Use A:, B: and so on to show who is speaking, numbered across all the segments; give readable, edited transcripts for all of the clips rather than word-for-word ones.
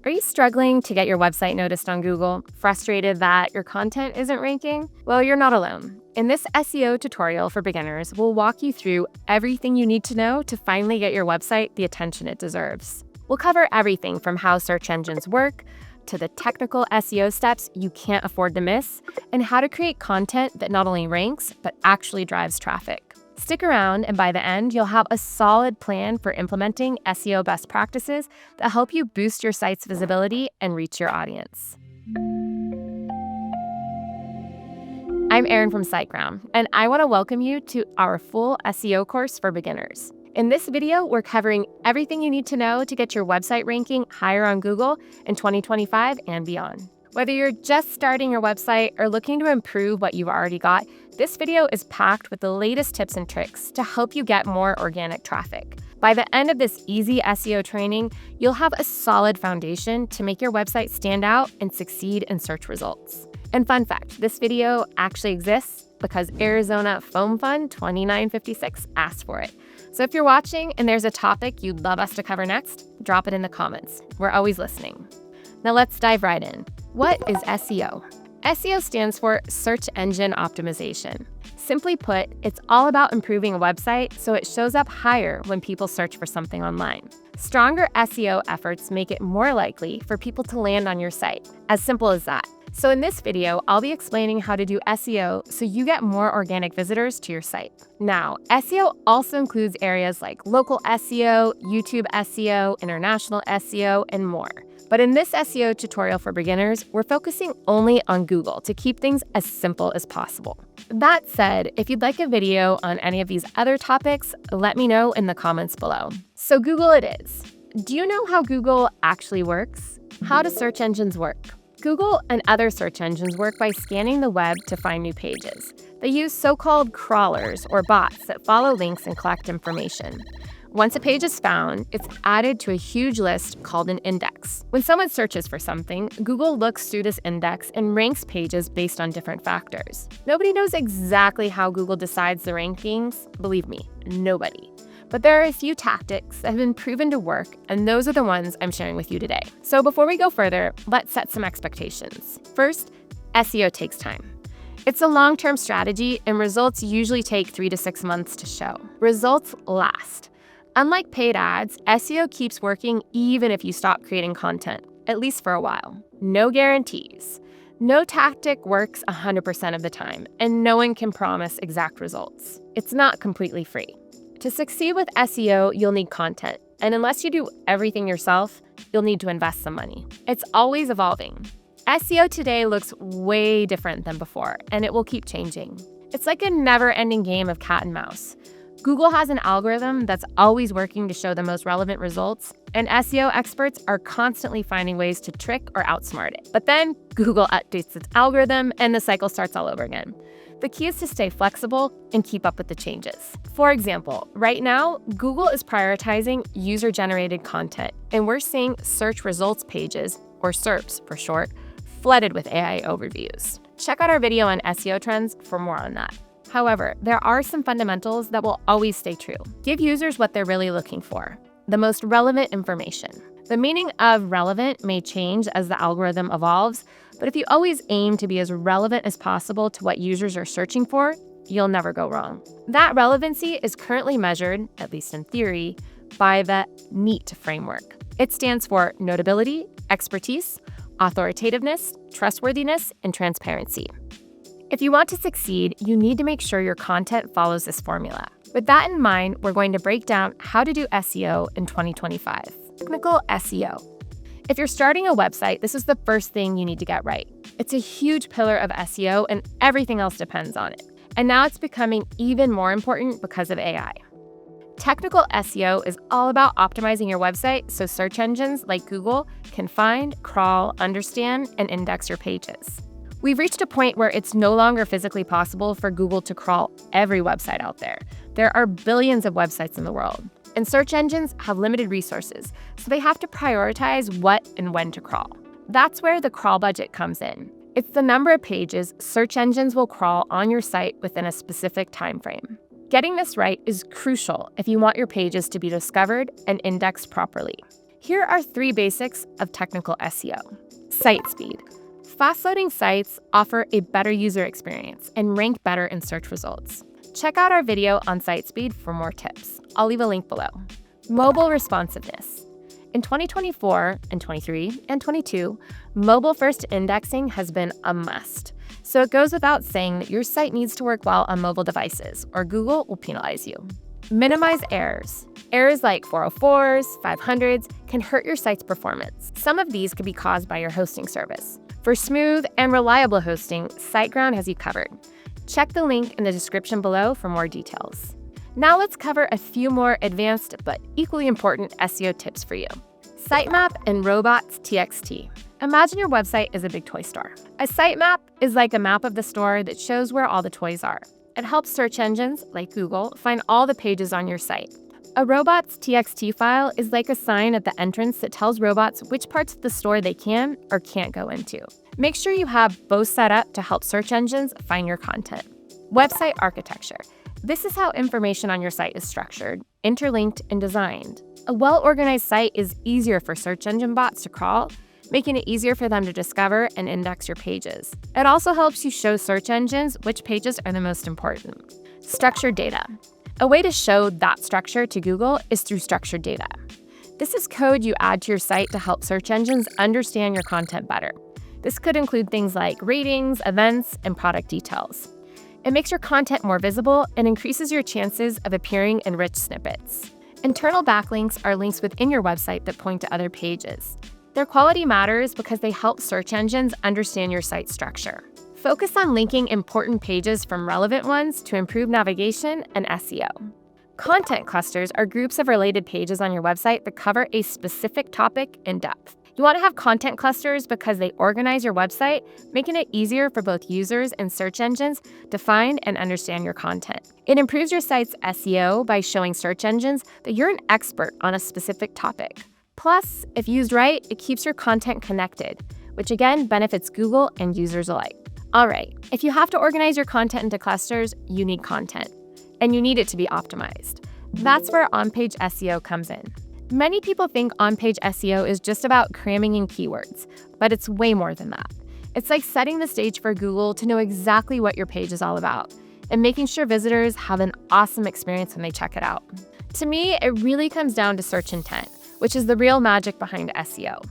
A: Are you struggling to get your website noticed on Google? Frustrated that your content isn't ranking? Well, you're not alone. In this SEO tutorial for beginners, we'll walk you through everything you need to know to finally get your website the attention it deserves. We'll cover everything from how search engines work to the technical SEO steps you can't afford to miss, and how to create content that not only ranks, but actually drives traffic. Stick around, and by the end, you'll have a solid plan for implementing SEO best practices that help you boost your site's visibility and reach your audience. I'm Erin from SiteGround, and I want to welcome you to our full SEO course for beginners. In this video, we're covering everything you need to know to get your website ranking higher on Google in 2025 and beyond. Whether you're just starting your website or looking to improve what you've already got, this video is packed with the latest tips and tricks to help you get more organic traffic. By the end of this easy SEO training, you'll have a solid foundation to make your website stand out and succeed in search results. And fun fact, this video actually exists because Arizona Foam Fund 2956 asked for it. So if you're watching and there's a topic you'd love us to cover next, drop it in the comments. We're always listening. Now let's dive right in. What is SEO? SEO stands for Search Engine Optimization. Simply put, it's all about improving a website so it shows up higher when people search for something online. Stronger SEO efforts make it more likely for people to land on your site. As simple as that. So in this video, I'll be explaining how to do SEO so you get more organic visitors to your site. Now, SEO also includes areas like local SEO, YouTube SEO, international SEO, and more. But in this SEO tutorial for beginners, we're focusing only on Google to keep things as simple as possible. That said, if you'd like a video on any of these other topics, let me know in the comments below. So Google it is. Do you know how Google actually works? How do search engines work? Google and other search engines work by scanning the web to find new pages. They use so-called crawlers or bots that follow links and collect information. Once a page is found, it's added to a huge list called an index. When someone searches for something, Google looks through this index and ranks pages based on different factors. Nobody knows exactly how Google decides the rankings. Believe me, nobody. But there are a few tactics that have been proven to work, and those are the ones I'm sharing with you today. So before we go further, let's set some expectations. First, SEO takes time. It's a long-term strategy, and results usually take 3 to 6 months to show. Results last. Unlike paid ads, SEO keeps working even if you stop creating content, at least for a while. No guarantees. No tactic works 100% of the time, and no one can promise exact results. It's not completely free. To succeed with SEO, you'll need content, and unless you do everything yourself, you'll need to invest some money. It's always evolving. SEO today looks way different than before, and it will keep changing. It's like a never-ending game of cat and mouse. Google has an algorithm that's always working to show the most relevant results, and SEO experts are constantly finding ways to trick or outsmart it. But then Google updates its algorithm and the cycle starts all over again. The key is to stay flexible and keep up with the changes. For example, right now, Google is prioritizing user-generated content, and we're seeing search results pages, or SERPs for short, flooded with AI overviews. Check out our video on SEO trends for more on that. However, there are some fundamentals that will always stay true. Give users what they're really looking for, the most relevant information. The meaning of relevant may change as the algorithm evolves, but if you always aim to be as relevant as possible to what users are searching for, you'll never go wrong. That relevancy is currently measured, at least in theory, by the NEAT framework. It stands for notability, expertise, authoritativeness, trustworthiness, and transparency. If you want to succeed, you need to make sure your content follows this formula. With that in mind, we're going to break down how to do SEO in 2025. Technical SEO. If you're starting a website, this is the first thing you need to get right. It's a huge pillar of SEO, and everything else depends on it. And now it's becoming even more important because of AI. Technical SEO is all about optimizing your website so search engines like Google can find, crawl, understand, and index your pages. We've reached a point where it's no longer physically possible for Google to crawl every website out there. There are billions of websites in the world, and search engines have limited resources, so they have to prioritize what and when to crawl. That's where the crawl budget comes in. It's the number of pages search engines will crawl on your site within a specific time frame. Getting this right is crucial if you want your pages to be discovered and indexed properly. Here are 3 basics of technical SEO. Site speed. Fast-loading sites offer a better user experience and rank better in search results. Check out our video on site speed for more tips. I'll leave a link below. Mobile responsiveness. In 2024 and 23 and 22, mobile-first indexing has been a must. So it goes without saying that your site needs to work well on mobile devices, or Google will penalize you. Minimize errors. Errors like 404s, 500s can hurt your site's performance. Some of these could be caused by your hosting service. For smooth and reliable hosting, SiteGround has you covered. Check the link in the description below for more details. Now let's cover a few more advanced but equally important SEO tips for you. Sitemap and robots.txt. Imagine your website is a big toy store. A sitemap is like a map of the store that shows where all the toys are. It helps search engines, like Google, find all the pages on your site. A robots.txt file is like a sign at the entrance that tells robots which parts of the store they can or can't go into. Make sure you have both set up to help search engines find your content. Website architecture. This is how information on your site is structured, interlinked, and designed. A well-organized site is easier for search engine bots to crawl, making it easier for them to discover and index your pages. It also helps you show search engines which pages are the most important. Structured data. A way to show that structure to Google is through structured data. This is code you add to your site to help search engines understand your content better. This could include things like ratings, events, and product details. It makes your content more visible and increases your chances of appearing in rich snippets. Internal backlinks are links within your website that point to other pages. Their quality matters because they help search engines understand your site structure. Focus on linking important pages from relevant ones to improve navigation and SEO. Content clusters are groups of related pages on your website that cover a specific topic in depth. You want to have content clusters because they organize your website, making it easier for both users and search engines to find and understand your content. It improves your site's SEO by showing search engines that you're an expert on a specific topic. Plus, if used right, it keeps your content connected, which again benefits Google and users alike. All right, if you have to organize your content into clusters, you need content, and you need it to be optimized. That's where on-page SEO comes in. Many people think on-page SEO is just about cramming in keywords, but it's way more than that. It's like setting the stage for Google to know exactly what your page is all about and making sure visitors have an awesome experience when they check it out. To me, it really comes down to search intent, which is the real magic behind SEO.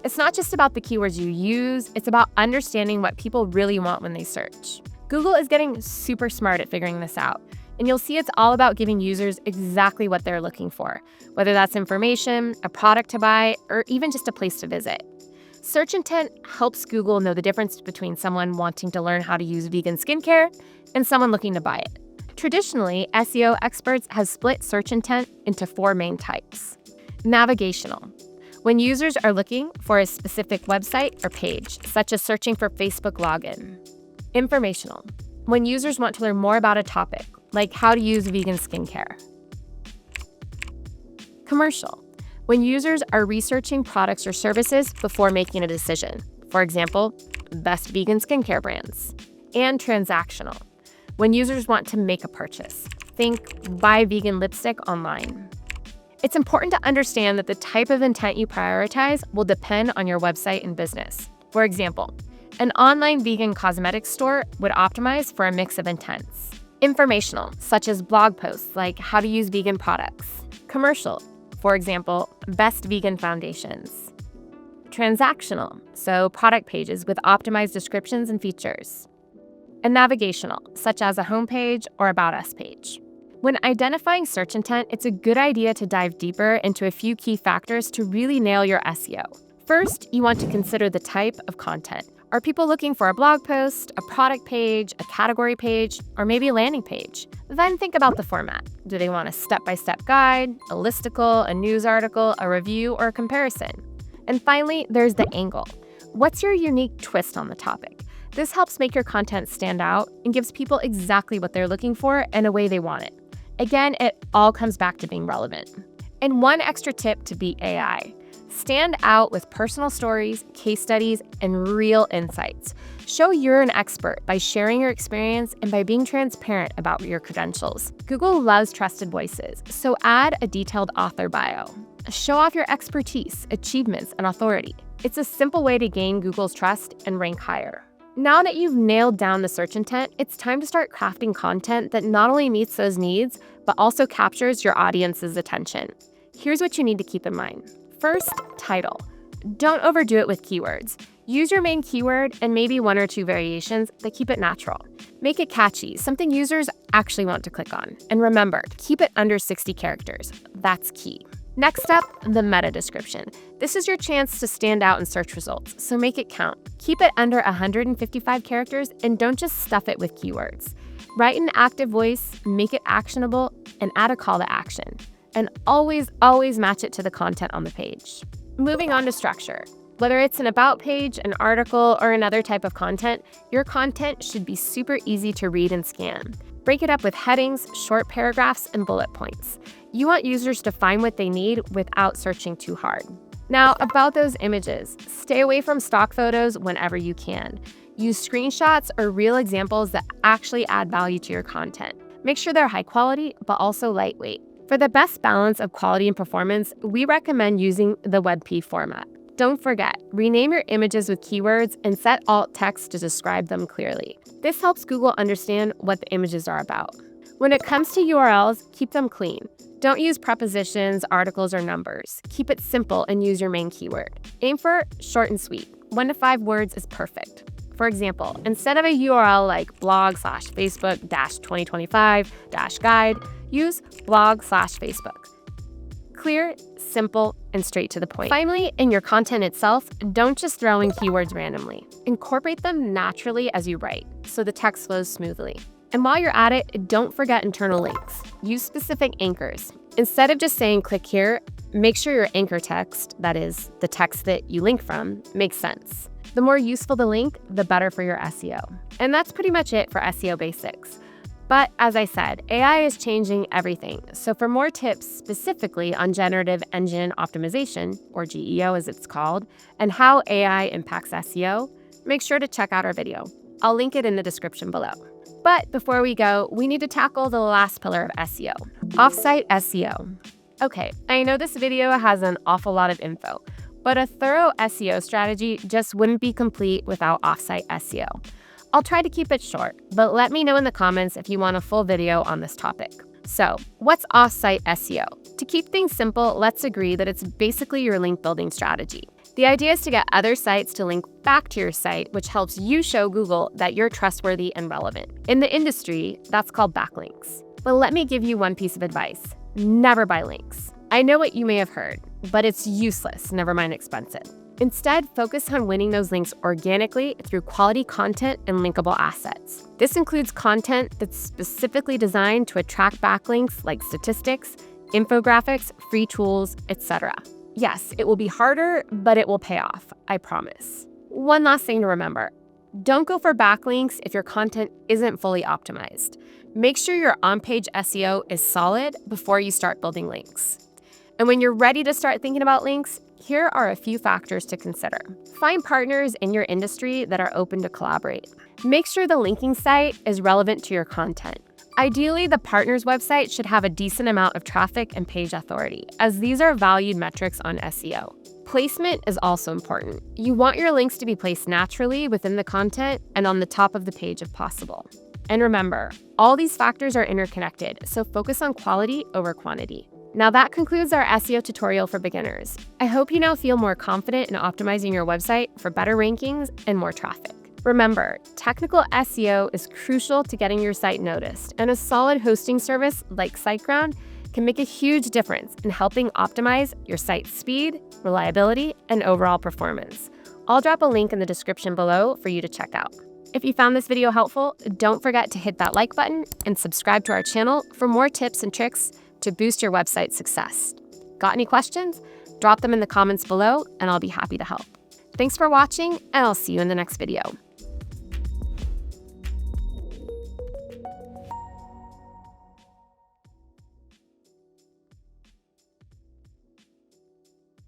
A: It's not just about the keywords you use, it's about understanding what people really want when they search. Google is getting super smart at figuring this out, and you'll see it's all about giving users exactly what they're looking for, whether that's information, a product to buy, or even just a place to visit. Search intent helps Google know the difference between someone wanting to learn how to use vegan skincare and someone looking to buy it. Traditionally, SEO experts have split search intent into 4 main types. Navigational. When users are looking for a specific website or page, such as searching for Facebook login. Informational. When users want to learn more about a topic, like how to use vegan skincare. Commercial. When users are researching products or services before making a decision. For example, best vegan skincare brands. And transactional. When users want to make a purchase. Think buy vegan lipstick online. It's important to understand that the type of intent you prioritize will depend on your website and business. For example, an online vegan cosmetics store would optimize for a mix of intents. Informational, such as blog posts like how to use vegan products. Commercial, for example, best vegan foundations. Transactional, so product pages with optimized descriptions and features. And navigational, such as a homepage or About Us page. When identifying search intent, it's a good idea to dive deeper into a few key factors to really nail your SEO. First, you want to consider the type of content. Are people looking for a blog post, a product page, a category page, or maybe a landing page? Then think about the format. Do they want a step-by-step guide, a listicle, a news article, a review, or a comparison? And finally, there's the angle. What's your unique twist on the topic? This helps make your content stand out and gives people exactly what they're looking for and a way they want it. Again, it all comes back to being relevant. And one extra tip to beat AI. Stand out with personal stories, case studies, and real insights. Show you're an expert by sharing your experience and by being transparent about your credentials. Google loves trusted voices, so add a detailed author bio, show off your expertise, achievements, and authority. It's a simple way to gain Google's trust and rank higher. Now that you've nailed down the search intent, it's time to start crafting content that not only meets those needs, but also captures your audience's attention. Here's what you need to keep in mind. First, title. Don't overdo it with keywords. Use your main keyword and maybe one or two variations that keep it natural. Make it catchy, something users actually want to click on. And remember, keep it under 60 characters. That's key. Next up, the meta description. This is your chance to stand out in search results, so make it count. Keep it under 155 characters and don't just stuff it with keywords. Write an active voice, make it actionable, and add a call to action. And always match it to the content on the page. Moving on to structure. Whether it's an about page, an article, or another type of content, your content should be super easy to read and scan. Break it up with headings, short paragraphs, and bullet points. You want users to find what they need without searching too hard. Now, about those images, stay away from stock photos whenever you can. Use screenshots or real examples that actually add value to your content. Make sure they're high quality, but also lightweight. For the best balance of quality and performance, we recommend using the WebP format. Don't forget, rename your images with keywords and set alt text to describe them clearly. This helps Google understand what the images are about. When it comes to URLs, keep them clean. Don't use prepositions, articles, or numbers. Keep it simple and use your main keyword. Aim for short and sweet. 1 to 5 words is perfect. For example, instead of a URL like blog/Facebook-2025-guide, use blog/Facebook. Clear, simple, and straight to the point. Finally, in your content itself, don't just throw in keywords randomly. Incorporate them naturally as you write, so the text flows smoothly. And while you're at it, don't forget internal links. Use specific anchors. Instead of just saying click here, make sure your anchor text, that is, the text that you link from, makes sense. The more useful the link, the better for your SEO. And that's pretty much it for SEO basics. But as I said, AI is changing everything. So for more tips specifically on generative engine optimization, or GEO as it's called, and how AI impacts SEO, make sure to check out our video. I'll link it in the description below. But before we go, we need to tackle the last pillar of SEO, off-site SEO. Okay, I know this video has an awful lot of info, but a thorough SEO strategy just wouldn't be complete without off-site SEO. I'll try to keep it short, but let me know in the comments if you want a full video on this topic. So, what's off-site SEO? To keep things simple, let's agree that it's basically your link building strategy. The idea is to get other sites to link back to your site, which helps you show Google that you're trustworthy and relevant. In the industry, that's called backlinks. But let me give you one piece of advice. Never buy links. I know what you may have heard, but it's useless, never mind expensive. Instead, focus on winning those links organically through quality content and linkable assets. This includes content that's specifically designed to attract backlinks like statistics, infographics, free tools, etc. Yes, it will be harder, but it will pay off, I promise. One last thing to remember. Don't go for backlinks if your content isn't fully optimized. Make sure your on-page SEO is solid before you start building links. And when you're ready to start thinking about links, here are a few factors to consider. Find partners in your industry that are open to collaborate. Make sure the linking site is relevant to your content. Ideally, the partner's website should have a decent amount of traffic and page authority, as these are valued metrics on SEO. Placement is also important. You want your links to be placed naturally within the content and on the top of the page if possible. And remember, all these factors are interconnected, so focus on quality over quantity. Now that concludes our SEO tutorial for beginners. I hope you now feel more confident in optimizing your website for better rankings and more traffic. Remember, technical SEO is crucial to getting your site noticed, and a solid hosting service like SiteGround can make a huge difference in helping optimize your site's speed, reliability, and overall performance. I'll drop a link in the description below for you to check out. If you found this video helpful, don't forget to hit that like button and subscribe to our channel for more tips and tricks to boost your website success. Got any questions? Drop them in the comments below and I'll be happy to help. Thanks for watching, and I'll see you in the next video.